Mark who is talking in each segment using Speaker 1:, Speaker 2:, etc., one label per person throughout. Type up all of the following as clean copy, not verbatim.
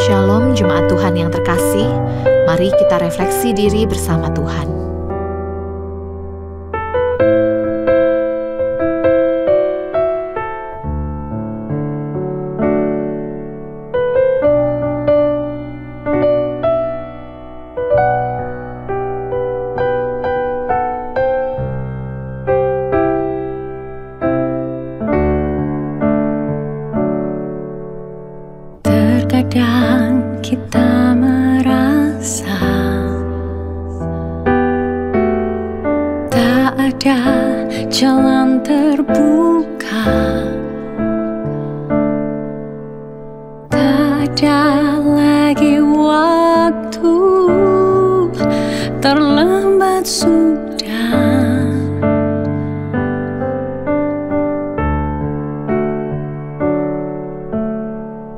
Speaker 1: Shalom Jemaat Tuhan yang terkasih, mari kita refleksi diri bersama Tuhan.
Speaker 2: Terkadang kita merasa tak ada jalan terbuka, tak ada lagi waktu, terlambat sudah.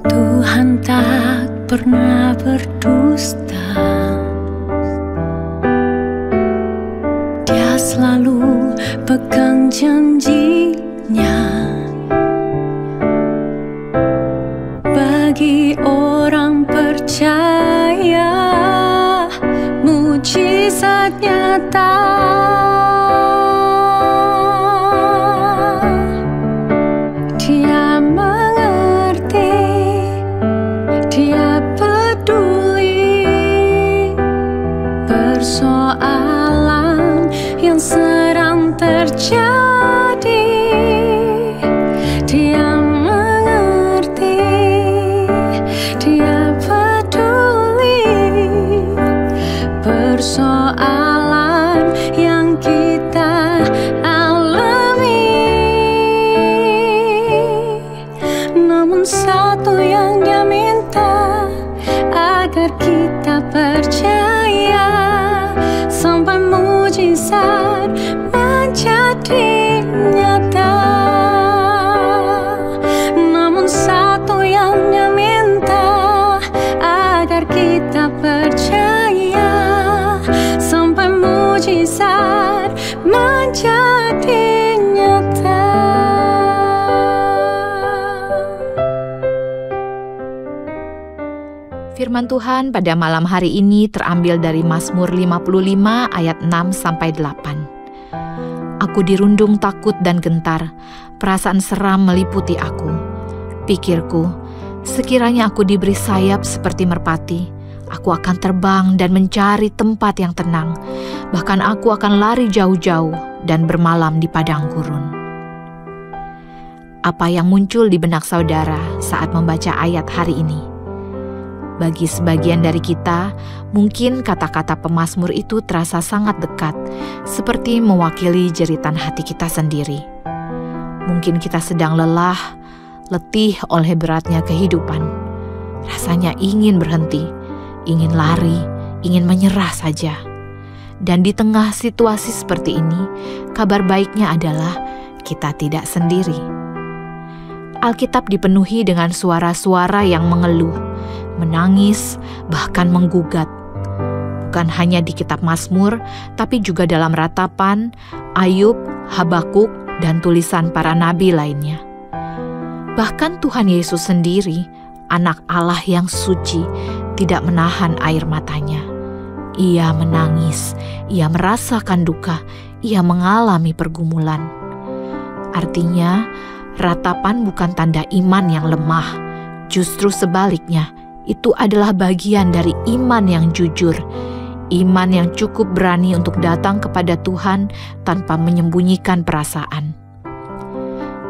Speaker 2: Tuhan tak pernah berdusta, Dia selalu pegang janjinya. Bagi orang percaya, mujizat nyata. Dia mengerti, Dia peduli persoalan yang sedang terjadi. Dia mengerti, Dia peduli persoalan yang kita alami. Namun satu yang Dia minta, agar kita percaya sampai mujizat menjadi nyata. Namun satu yang Dia minta, agar kita percaya sampai mujizat menjadi nyata.
Speaker 1: Firman Tuhan pada malam hari ini terambil dari Mazmur 55 ayat 6-8. Aku dirundung takut dan gentar, perasaan seram meliputi aku. Pikirku, sekiranya aku diberi sayap seperti merpati, aku akan terbang dan mencari tempat yang tenang. Bahkan aku akan lari jauh-jauh dan bermalam di padang gurun. Apa yang muncul di benak saudara saat membaca ayat hari ini? Bagi sebagian dari kita, mungkin kata-kata pemazmur itu terasa sangat dekat, seperti mewakili jeritan hati kita sendiri. Mungkin kita sedang lelah, letih oleh beratnya kehidupan. Rasanya ingin berhenti, ingin lari, ingin menyerah saja. Dan di tengah situasi seperti ini, kabar baiknya adalah kita tidak sendiri. Alkitab dipenuhi dengan suara-suara yang mengeluh, menangis, bahkan menggugat. Bukan hanya di kitab Mazmur, tapi juga dalam Ratapan, Ayub, Habakuk, dan tulisan para nabi lainnya. Bahkan Tuhan Yesus sendiri, anak Allah yang suci, tidak menahan air matanya. Ia menangis, ia merasakan duka, ia mengalami pergumulan. Artinya, ratapan bukan tanda iman yang lemah, justru sebaliknya, itu adalah bagian dari iman yang jujur, iman yang cukup berani untuk datang kepada Tuhan tanpa menyembunyikan perasaan.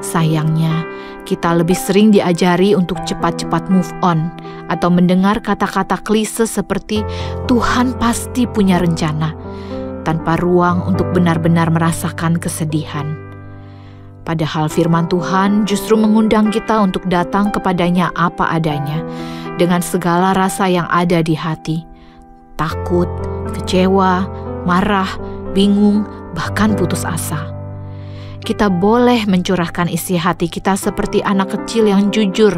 Speaker 1: Sayangnya, kita lebih sering diajari untuk cepat-cepat move on atau mendengar kata-kata klise seperti Tuhan pasti punya rencana, tanpa ruang untuk benar-benar merasakan kesedihan. Padahal firman Tuhan justru mengundang kita untuk datang kepadanya apa adanya, dengan segala rasa yang ada di hati. Takut, kecewa, marah, bingung, bahkan putus asa. Kita boleh mencurahkan isi hati kita seperti anak kecil yang jujur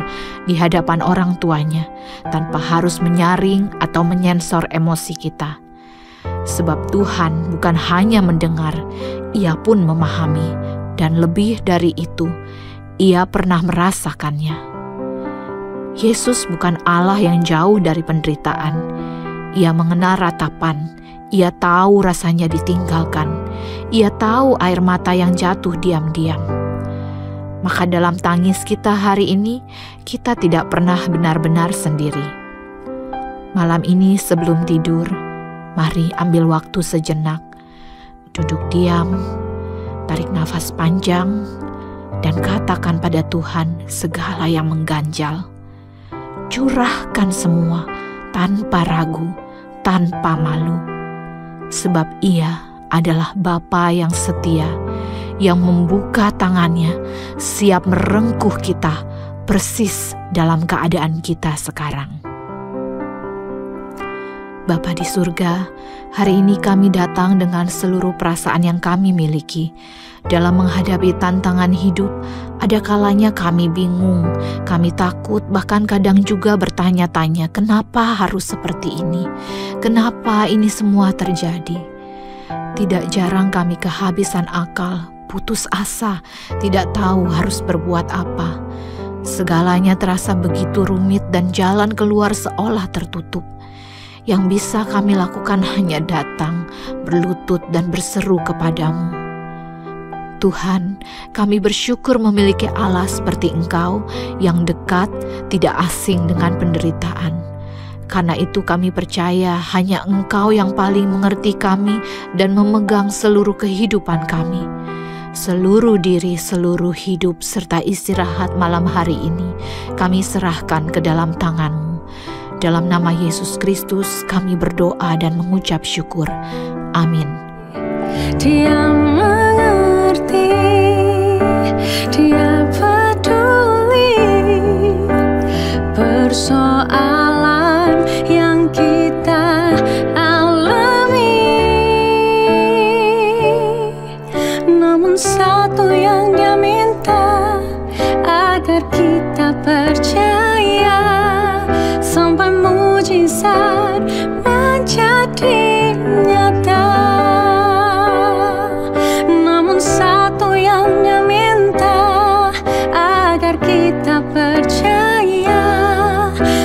Speaker 1: di hadapan orang tuanya, tanpa harus menyaring atau menyensor emosi kita. Sebab Tuhan bukan hanya mendengar, Ia pun memahami. Dan lebih dari itu, Ia pernah merasakannya. Yesus bukan Allah yang jauh dari penderitaan. Ia mengenal ratapan. Ia tahu rasanya ditinggalkan. Ia tahu air mata yang jatuh diam-diam. Maka dalam tangis kita hari ini, kita tidak pernah benar-benar sendiri. Malam ini sebelum tidur, mari ambil waktu sejenak. Duduk diam, tarik nafas panjang, dan katakan pada Tuhan segala yang mengganjal. Curahkan semua tanpa ragu, tanpa malu. Sebab Ia adalah Bapa yang setia, yang membuka tangannya, siap merengkuh kita persis dalam keadaan kita sekarang. Bapa di surga, hari ini kami datang dengan seluruh perasaan yang kami miliki. Dalam menghadapi tantangan hidup, ada kalanya kami bingung, kami takut, bahkan kadang juga bertanya-tanya, kenapa harus seperti ini? Kenapa ini semua terjadi? Tidak jarang kami kehabisan akal, putus asa, tidak tahu harus berbuat apa. Segalanya terasa begitu rumit dan jalan keluar seolah tertutup. Yang bisa kami lakukan hanya datang, berlutut dan berseru kepadamu. Tuhan, kami bersyukur memiliki Allah seperti Engkau yang dekat, tidak asing dengan penderitaan. Karena itu kami percaya hanya Engkau yang paling mengerti kami dan memegang seluruh kehidupan kami. Seluruh diri, seluruh hidup, serta istirahat malam hari ini kami serahkan ke dalam tangan-Mu. Dalam nama Yesus Kristus kami berdoa dan mengucap syukur. Amin.
Speaker 2: Dia mengerti, Dia peduli persoalan yang kita alami. Namun satu yang Dia minta, agar kita percaya sampai mujizat menjadi nyata. Namun satu yang Dia minta, agar kita percaya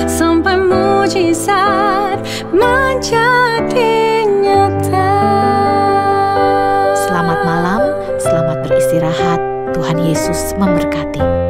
Speaker 2: sampai mujizat menjadi nyata.
Speaker 1: Selamat malam, selamat beristirahat. Tuhan Yesus memberkati.